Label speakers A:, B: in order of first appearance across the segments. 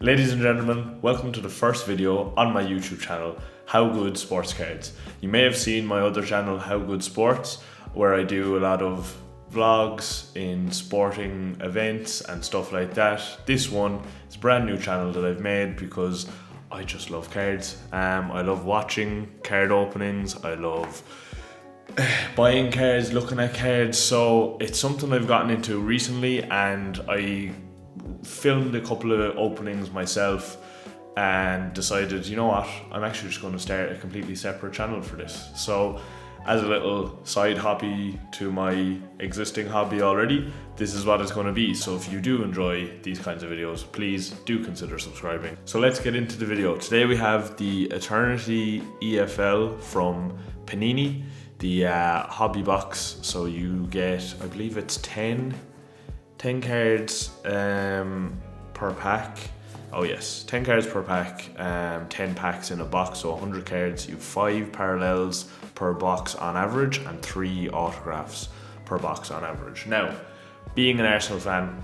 A: Ladies and gentlemen, welcome to the first video on my YouTube channel, How Good Sports Cards. You may have seen my other channel, How Good Sports, where I do a lot of vlogs in sporting events and stuff like that. This one is a brand new channel that I've made because I just love cards. I love watching card openings, I love buying cards, looking at cards, so it's something I've gotten into recently, and I filmed a couple of openings myself and decided, you know what, I'm actually just going to start a completely separate channel for this. So as a little side hobby to my existing hobby already, this is what it's going to be. So if you do enjoy these kinds of videos, please do consider subscribing. So let's get into the video. Today we have the Eternity EFL from Panini, the hobby box. So you get, I believe it's 10 cards per pack. Oh yes, 10 cards per pack, 10 packs in a box, so 100 cards. You have 5 parallels per box on average and 3 autographs per box on average. Now, being an Arsenal fan,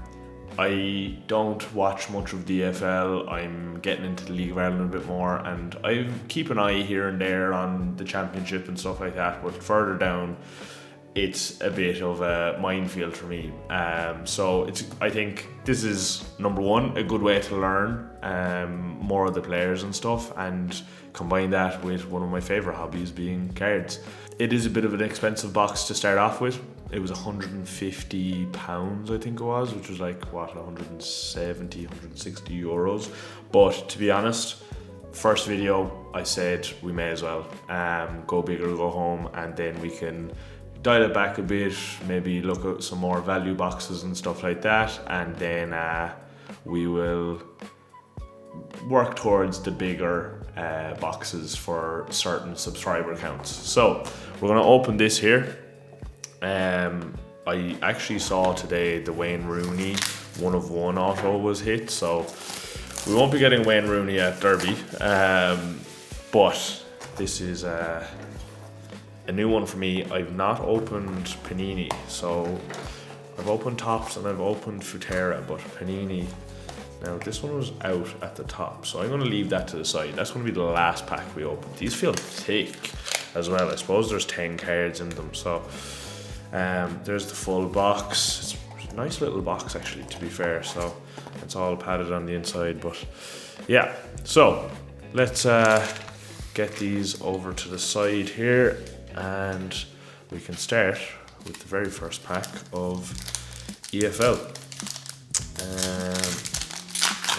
A: I don't watch much of the EFL. I'm getting into the League of Ireland a bit more, and I keep an eye here and there on the Championship and stuff like that, but further down it's a bit of a minefield for me. So I think this is, number one, a good way to learn more of the players and stuff, and combine that with one of my favourite hobbies being cards. It is a bit of an expensive box to start off with. It was £150, I think it was, which was like, what, 170, 160 euros. But to be honest, first video, I said we may as well go big or go home, and then we can dial it back a bit, maybe look at some more value boxes and stuff like that, and then we will work towards the bigger boxes for certain subscriber counts. So we're going to open this here. I actually saw today the Wayne Rooney 1 of 1 auto was hit, so we won't be getting Wayne Rooney at Derby, but this is a new one for me. I've not opened Panini, so I've opened Topps and I've opened Futera, but Panini, now this one was out at the top, so I'm going to leave that to the side. That's going to be the last pack we open. These feel thick as well. I suppose there's 10 cards in them, so there's the full box. It's a nice little box actually, to be fair, so it's all padded on the inside, but yeah. So let's get these over to the side here, and we can start with the very first pack of EFL.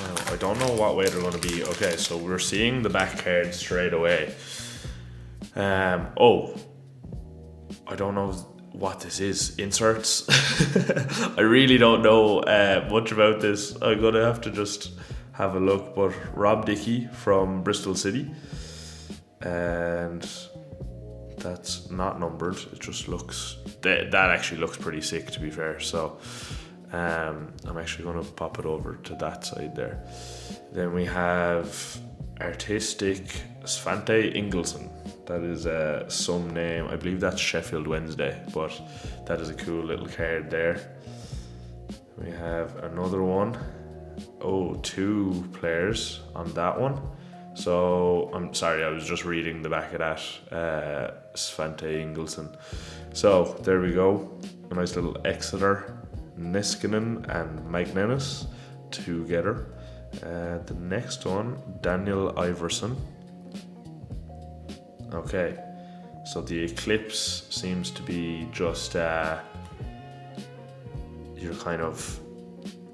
A: Now, I don't know what way they're going to be. Okay, so we're seeing the back cards straight away. Oh, I don't know what this is. Inserts. I really don't know much about this. I'm going to have to just have a look. But Rob Dickey from Bristol City, and that's not numbered. It just looks, that actually looks pretty sick, to be fair. So I'm actually going to pop it over to that side there. Then we have Artistic Svante Ingelsson. That is some name. I believe that's Sheffield Wednesday, but that is a cool little card there. We have another one. Oh, 2 players on that one. So I'm sorry, I was just reading the back of that, Svante Ingelsson. So there we go, a nice little Exeter, Niskanen and Magnenus together. The next one, Daniel Iverson. Okay, so the Eclipse seems to be just your kind of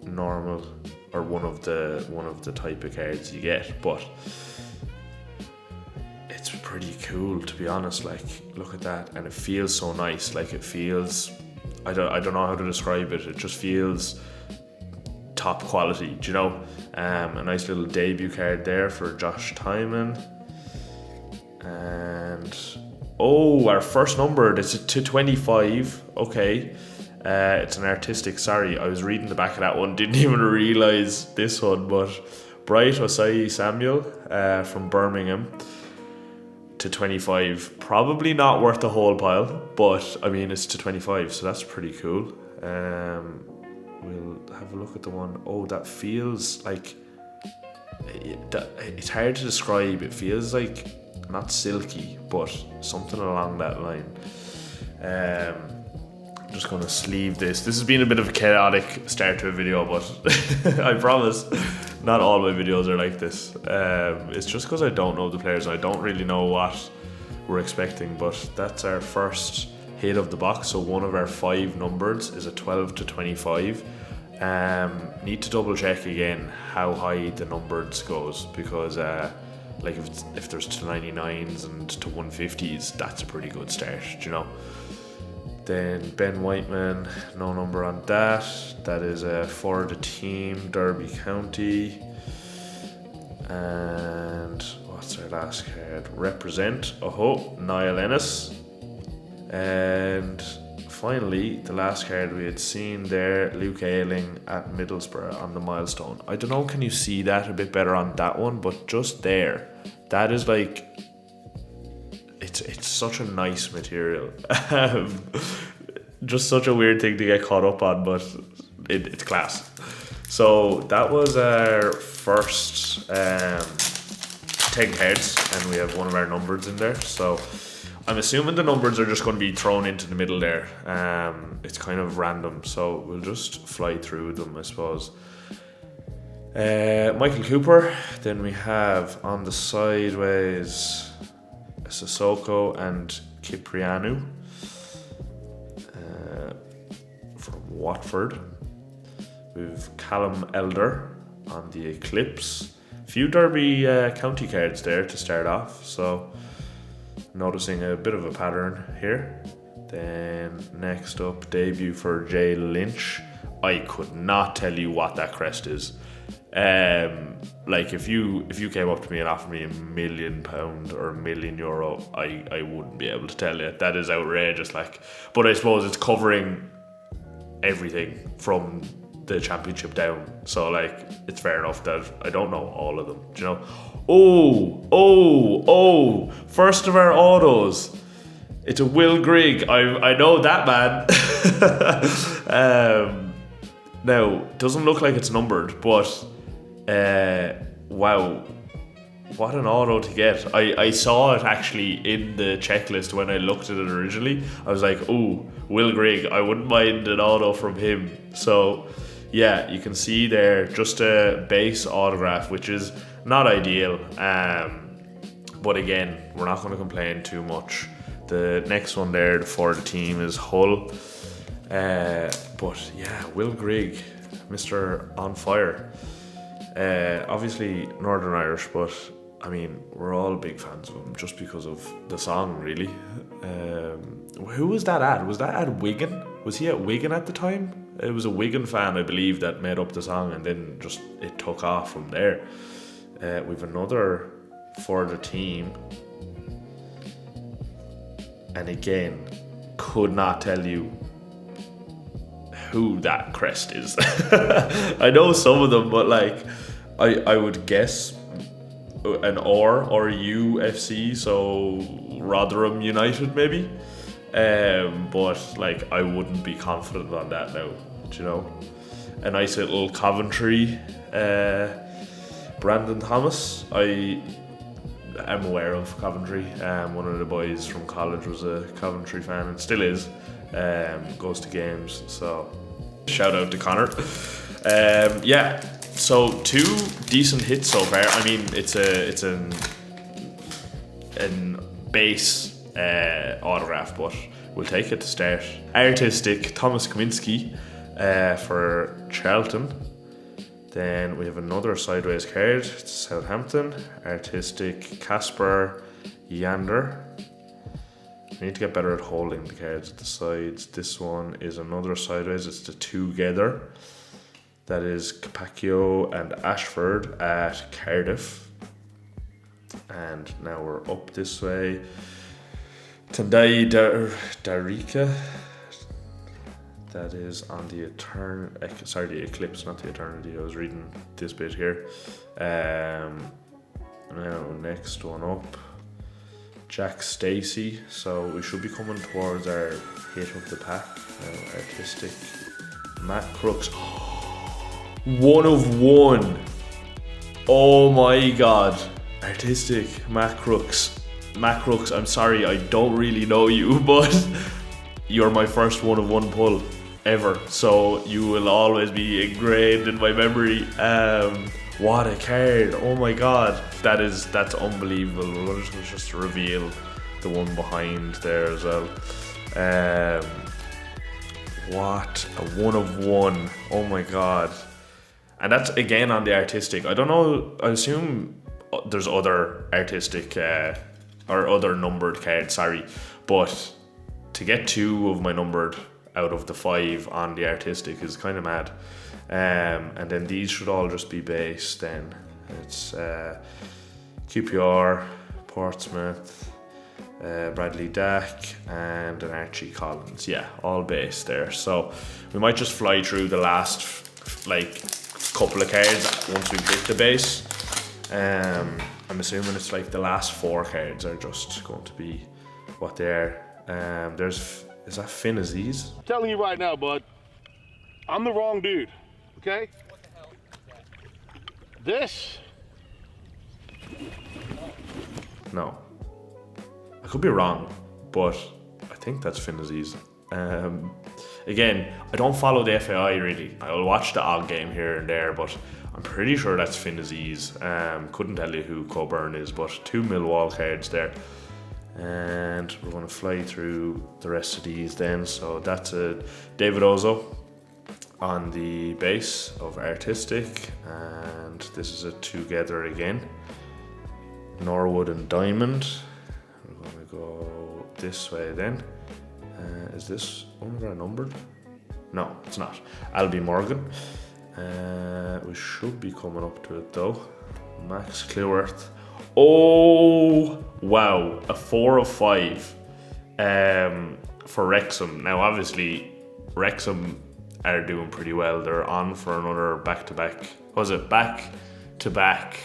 A: normal, or one of the type of cards you get, but it's pretty cool, to be honest. Like, look at that, and it feels so nice. Like, it feels, I don't know how to describe it. It just feels top quality, do you know? A nice little debut card there for Josh Timon, and oh, our first numbered, it's a 225. Okay. It's an artistic. Sorry, I was reading the back of that one, didn't even realise this one, but Bright Osai Samuel from Birmingham to 25. Probably not worth the whole pile, but I mean, it's to 25, so that's pretty cool. We'll have a look at the one. Oh, that feels like it's hard to describe. It feels like not silky, but something along that line. I'm just gonna sleeve this. This has been a bit of a chaotic start to a video, but I promise not all my videos are like this. It's just because I don't know the players and I don't really know what we're expecting, but that's our first hit of the box. So one of our 5 numbers is a 12 to 25. Need to double check again how high the numbered goes, because like if there's to 99s and to 150s, that's a pretty good start, do you know. Then Ben Whiteman, no number on that. That is for the team, Derby County. And what's our last card? Represent, Niall Ennis. And finally, the last card we had seen there, Luke Ayling at Middlesbrough on the milestone. I don't know, can you see that a bit better on that one? But just there, that is like, it's such a nice material. Just such a weird thing to get caught up on, but it's class. So that was our first 10 cards, and we have one of our numbers in there. So I'm assuming the numbers are just going to be thrown into the middle there. It's kind of random, so we'll just fly through them, I suppose. Michael Cooper. Then we have on the sideways Sissoko and Cipriano from Watford. We've Callum Elder on the Eclipse. A few Derby County cards there to start off, so noticing a bit of a pattern here. Then next up, debut for Jay Lynch. I could not tell you what that crest is. Like if you came up to me and offered me £1 million or €1 million, I wouldn't be able to tell you. That is outrageous. Like, but I suppose it's covering everything from the championship down. So like, it's fair enough that I don't know all of them. Do you know? First of our autos. It's a Will Grigg. I know that man. Now, doesn't look like it's numbered, but wow, what an auto to get. I saw it actually in the checklist when I looked at it originally. I was like, oh, Will Grigg, I wouldn't mind an auto from him. So yeah, you can see there just a base autograph, which is not ideal, but again, we're not going to complain too much. The next one there for the team is Hull, but yeah, Will Grigg, Mr. On Fire. Obviously Northern Irish, but I mean, we're all big fans of him just because of the song, really. Who was that at? Was that at Wigan? Was he at Wigan at the time? It was a Wigan fan, I believe, that made up the song, and then just it took off from there. We've another for the team, and again, could not tell you who that crest is. I know some of them, but like I would guess an or UFC, so Rotherham United maybe. But like, I wouldn't be confident on that now, do you know? A nice little Coventry Brandon Thomas. I am aware of Coventry. One of the boys from college was a Coventry fan and still is. Goes to games, so shout out to Connor. Yeah, so 2 decent hits so far. I mean, it's an base autograph, but we'll take it to start. Artistic Thomas Kaminski for Charlton. Then we have another sideways card, it's Southampton. Artistic Casper Yander. I need to get better at holding the cards at the sides. This one is another sideways, it's the Together. That is Capaccio and Ashford at Cardiff. And now we're up this way. Tendai Darika. That is on the the Eclipse, not the Eternity. I was reading this bit here. Now, next one up, Jack Stacey. So we should be coming towards our hit of the pack. Artistic Matt Crooks. 1 of 1. Oh my god. Artistic, Matt Crooks. Matt Crooks, I'm sorry, I don't really know you, but you're my first one of one pull ever, so you will always be ingrained in my memory. What a card! Oh my god, that's unbelievable. We'll just reveal the one behind there as well. What a one of one! Oh my god, and that's again on the artistic. I don't know. I assume there's other artistic or other numbered cards. Sorry, but to get 2 of my numbered out of the 5 on the artistic is kind of mad. And then these should all just be base then. It's QPR, Portsmouth, Bradley Dack, and an Archie Collins. Yeah, all base there. So we might just fly through the last like couple of cards once we hit the base. I'm assuming it's like the last 4 cards are just going to be what they are. Is that Finn Aziz?
B: I'm telling you right now, bud, I'm the wrong dude, okay?
C: What the hell is that?
B: This?
A: No. I could be wrong, but I think that's Finn Aziz. Again, I don't follow the FAI really. I'll watch the odd game here and there, but I'm pretty sure that's Finn Aziz. Couldn't tell you who Coburn is, but 2 Millwall cards there. And we're going to fly through the rest of these then. So that's a David Ozo on the base of artistic, and this is a together again. Norwood and Diamond. We're going to go this way then. Is this one of our numbered? No, it's not. Albie Morgan. We should be coming up to it though. Max Cleworth. Oh wow, a 4 of 5 for Wrexham. Now obviously Wrexham are doing pretty well. They're on for another back-to-back. Was it back-to-back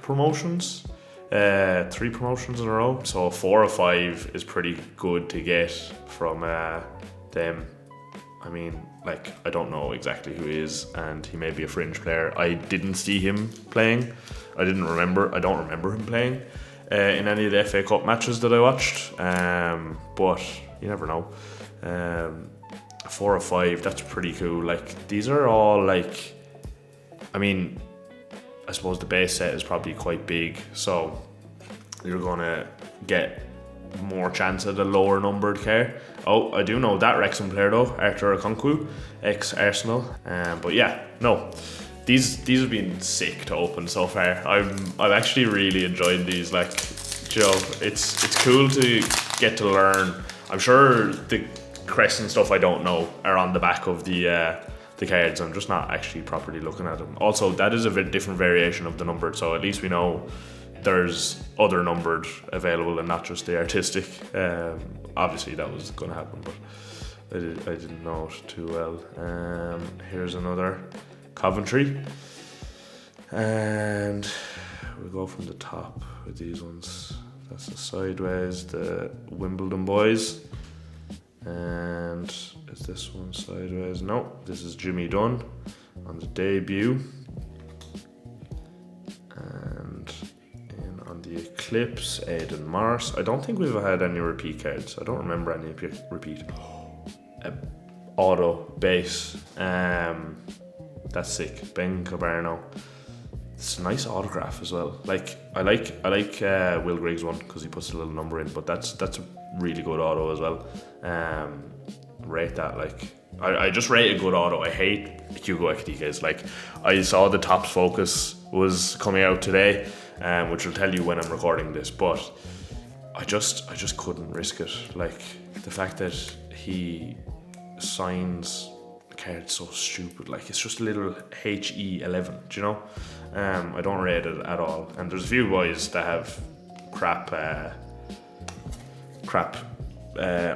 A: promotions? 3 promotions in a row. So a 4 of 5 is pretty good to get from them. I mean, like, I don't know exactly who he is, and he may be a fringe player. I didn't see him playing. I don't remember him playing in any of the FA Cup matches that I watched. But you never know. 4 of 5, that's pretty cool. Like, these are all like, I mean, I suppose the base set is probably quite big, so you're gonna get more chance at a lower numbered card. Oh, I do know that Wrexham player though, Arthur Okonkwo, ex-Arsenal. But yeah, no, these have been sick to open so far. I've actually really enjoyed these. Like, Joe, it's cool to get to learn. I'm sure the crests and stuff I don't know are on the back of the cards. I'm just not actually properly looking at them. Also, that is a different variation of the numbered, so at least we know there's other numbered available and not just the artistic. Obviously that was going to happen, but I didn't know it too well. Here's another Coventry, and we go from the top with these ones. That's the sideways, the Wimbledon boys. And is this one sideways? No, this is Jimmy Dunn on the debut. And in on the Eclipse, Aidan Morris. I don't think we've had any repeat cards. I don't remember any repeat. Auto base. That's sick. Ben Caberno. It's a nice autograph as well. Like, I like Will Griggs one because he puts a little number in, but that's a really good auto as well. Rate that. Like, I just rate a good auto. I hate Hugo Ekitike's. Like, I saw the Topps Focus was coming out today, which will tell you when I'm recording this, but I just couldn't risk it. Like, the fact that he signs card so stupid. Like, it's just a little HE11, do you know? I don't rate it at all. And there's a few boys that have crap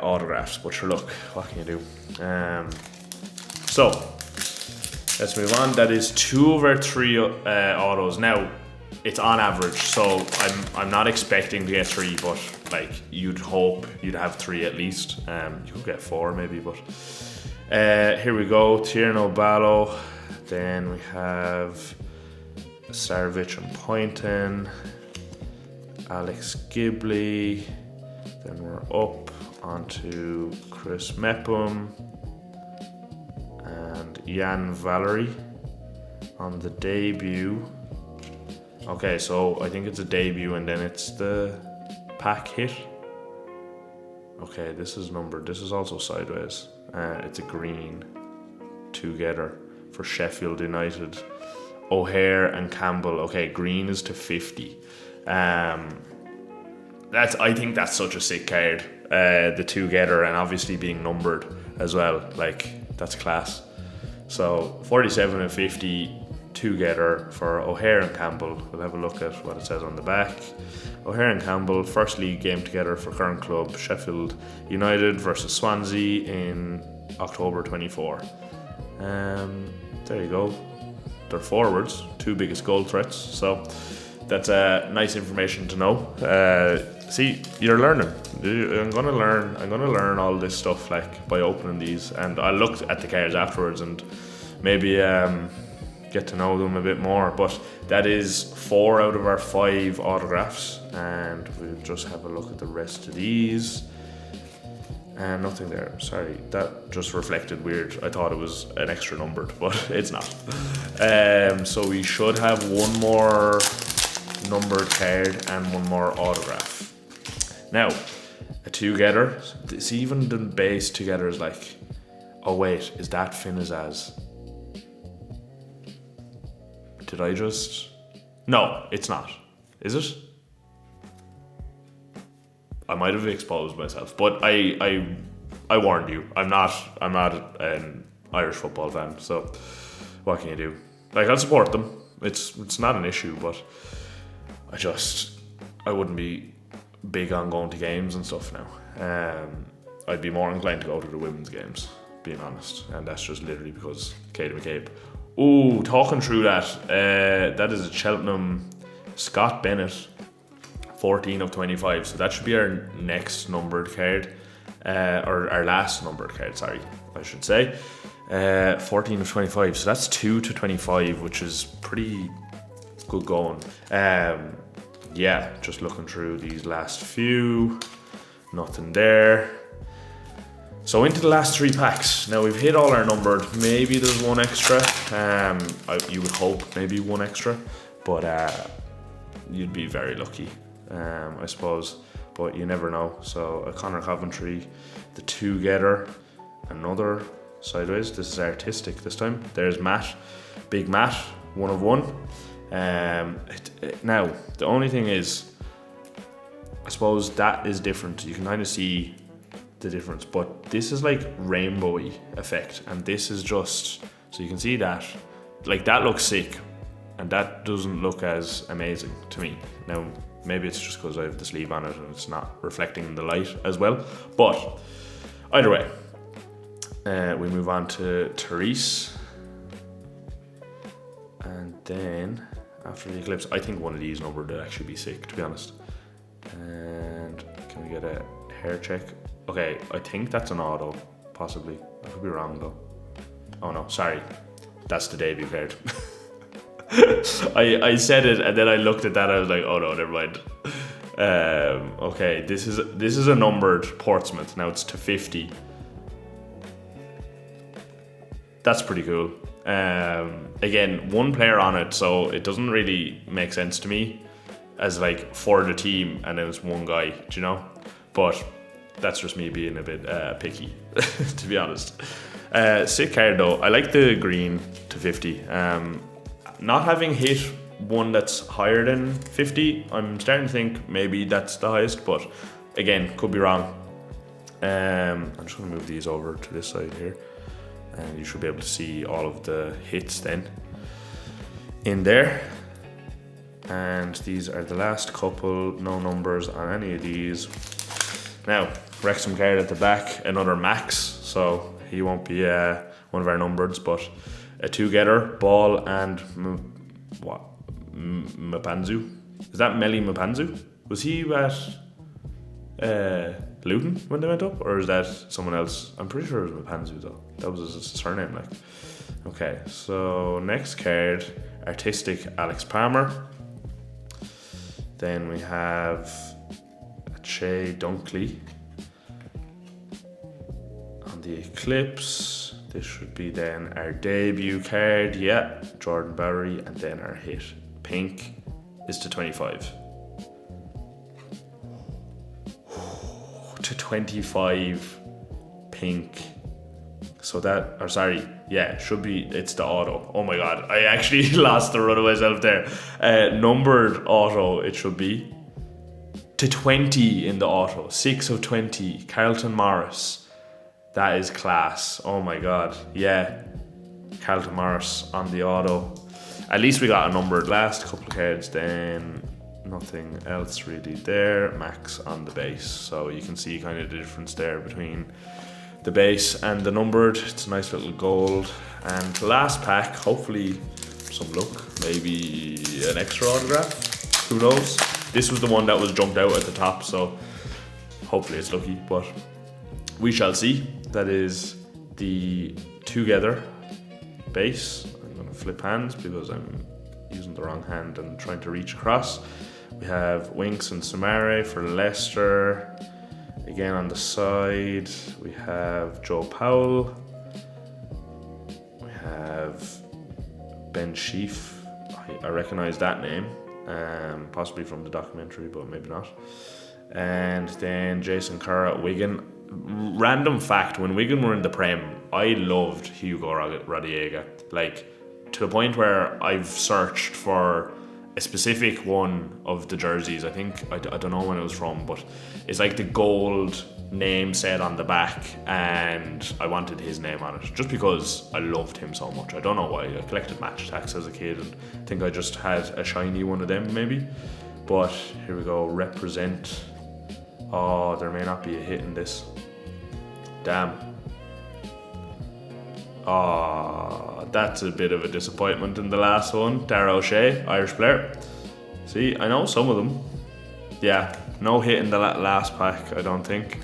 A: autographs, but sure, look, what can you do? So let's move on. That is 2 over 3 autos. Now it's on average, so I'm not expecting to get 3, but like, you'd hope you'd have 3 at least. You could get 4 maybe, but here we go. Tierno Ballo. Then we have Sarovic and Poynton, Alex Gibley. Then we're up onto Chris Mepham and Jan Valery on the debut. Okay, so I think it's a debut and then it's the pack hit. Okay, this is numbered. This is also sideways. It's a green together for Sheffield United. O'Hare and Campbell. Okay, green is to 50. I think that's such a sick card. The together and obviously being numbered as well. Like, that's class. So 47 and 50 together for O'Hare and Campbell. We'll have a look at what it says on the back. O'Hare and Campbell, first league game together for current club Sheffield United versus Swansea in October 24. There you go. They're forwards, 2 biggest goal threats. So that's nice information to know. See, you're learning. I'm gonna learn all this stuff like by opening these, and I looked at the cards afterwards and maybe get to know them a bit more. But that is 4 out of our 5 autographs, and we'll just have a look at the rest of these. And nothing there. Sorry, that just reflected weird. I thought it was an extra numbered, but it's not. So we should have one more numbered card and one more autograph. Now, a together. See, even the base together is like, oh wait, is that Finazaz? Did I just? No, it's not. Is it? I might have exposed myself, but I warned you. I'm not an Irish football fan, so what can you do? Like, I'll support them. It's not an issue, but I wouldn't be big on going to games and stuff now. I'd be more inclined to go to the women's games, being honest, and that's just literally because Katie McCabe. Ooh, talking through that, that is a Cheltenham Scott Bennett. 14 of 25, so that should be our next numbered card, or our last numbered card, sorry, I should say. 14 of 25, so that's 2 to 25, which is pretty good going. Yeah, just looking through these last few, nothing there. So into the last 3 packs. Now we've hit all our numbered, maybe there's one extra, you would hope maybe one extra, but you'd be very lucky. I suppose, but you never know. So a Connor Coventry, the together, another sideways. This is artistic this time. There's Matt, big Matt, 1 of 1. Now the only thing is, I suppose that is different. You can kind of see the difference, but this is like rainbowy effect, and this is just so you can see that. Like, that looks sick, and that doesn't look as amazing to me. Now, maybe it's just because I have the sleeve on it and it's not reflecting in the light as well. But either way, we move on to Therese. And then after the Eclipse, I think one of these numbered would actually be sick, to be honest. And can we get a hair check? Okay, I think that's an auto, possibly. I could be wrong though. Oh no, sorry. That's the debut card. I said it and then I looked at that. I was like, oh no, never mind. Okay, this is a numbered Portsmouth. Now it's to 50. That's pretty cool. Again, one player on it, so it doesn't really make sense to me as like for the team, and it was one guy, do you know? But that's just me being a bit picky, to be honest. Sick card though. I like the green to 50. Not having hit one that's higher than 50, I'm starting to think maybe that's the highest, but again, could be wrong. I'm just going to move these over to this side here, and you should be able to see all of the hits then in there. And these are the last couple, no numbers on any of these. Now, Wrexham card at the back, another Max, so he won't be one of our numbereds, but a together, Ball and Mapanzu. Is that Meli Mapanzu? Was he at Luton when they went up, or is that someone else? I'm pretty sure it was Mapanzu though. That was his surname, like. Okay, so next card, Artistic Alex Palmer. Then we have Shea Dunkley on the Eclipse. This should be then our debut card, yeah, Jordan Bowery, and then our hit. Pink is to 25. To 25 pink. So that, or sorry, yeah, should be, it's the auto. Oh my god, I actually lost the run of myself there. Numbered auto, it should be. To 20 in the auto, 6 of 20, Carlton Morris. That is class, oh my god, yeah. Carlton Morris on the auto. At least we got a numbered last couple of cards, then nothing else really there. Max on the base, so you can see kind of the difference there between the base and the numbered. It's a nice little gold. And last pack, hopefully some luck, maybe an extra autograph, who knows. This was the one that was jumped out at the top, so hopefully it's lucky, but we shall see. That is the Together base. I'm going to flip hands because I'm using the wrong hand and trying to reach across. We have Winks and Samare for Leicester. Again on the side, we have Joe Powell. We have Ben Sheaf. I recognise that name, possibly from the documentary, but maybe not. And then Jason Kerr at Wigan. Random fact, when Wigan were in the Prem, I loved Hugo Rodiega. Like, to the point where I've searched for a specific one of the jerseys. I think, I don't know when it was from, but it's like the gold name set on the back, and I wanted his name on it just because I loved him so much. I don't know why. I collected match attacks as a kid, and I think I just had a shiny one of them maybe. But here we go, represent. Oh, there may not be a hit in this. Damn. Oh, that's a bit of a disappointment in the last one. Dara O'Shea, Irish player. See, I know some of them. Yeah, no hit in the last pack, I don't think.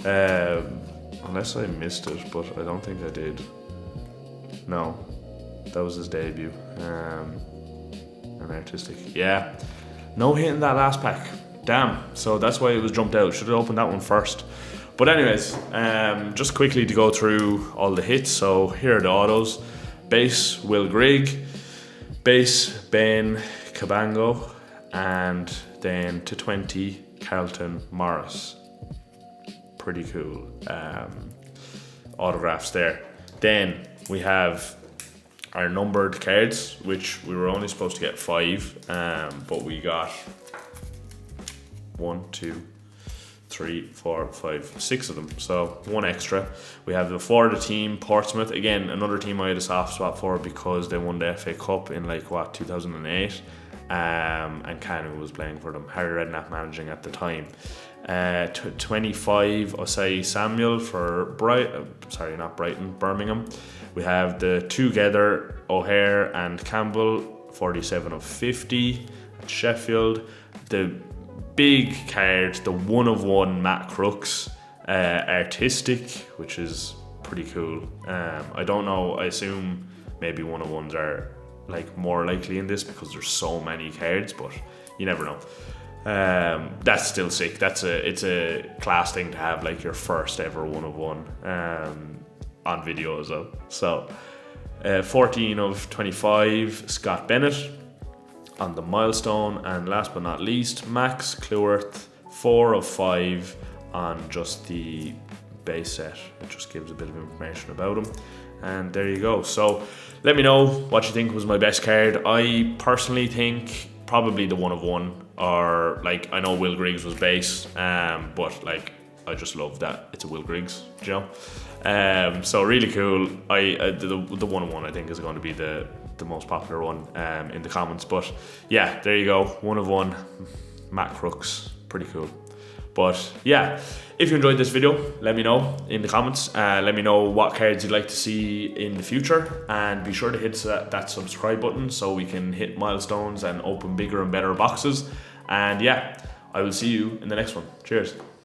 A: Unless I missed it, but I don't think I did. No, that was his debut. An artistic, yeah. No hit in that last pack. Damn, so that's why it was jumped out. Should have opened that one first. But anyways, just quickly to go through all the hits. So here are the autos. Base, Will Grigg. Base, Ben Cabango. And then to 20, Carlton Morris. Pretty cool autographs there. Then we have our numbered cards, which we were only supposed to get 5, but we got 1, 2, 3, 4, 5, 6 of them, so 1 extra. We have the For the Team, Portsmouth. Again, another team I had a soft spot for because they won the FA Cup in 2008, and Canu was playing for them. Harry Redknapp managing at the time. 25 Osei Samuel for Birmingham. We have the Together, O'Hare and Campbell, 47 of 50 at Sheffield. The big card, the 1 of 1 Matt Crooks, artistic, which is pretty cool. I don't know, I assume maybe 1 of 1s are more likely in this because there's so many cards, but you never know. That's still sick. It's a class thing to have your first ever 1 of 1 on video as well. So 14 of 25 Scott Bennett on the milestone, and last but not least Max Cleworth, 4 of 5 on just the base set. It just gives a bit of information about him, and there you go. So let me know what you think was my best card. I personally think probably the 1 of 1, or I know Will Griggs was base, but I just love that it's a Will Griggs, you know. So really cool. The 1 of 1 I think is going to be the most popular one in the comments, but yeah, there you go, 1 of 1 Matt Crooks, pretty cool. But yeah, if you enjoyed this video, let me know in the comments. Let me know what cards you'd like to see in the future, and be sure to hit that subscribe button so we can hit milestones and open bigger and better boxes. And yeah, I will see you in the next one. Cheers.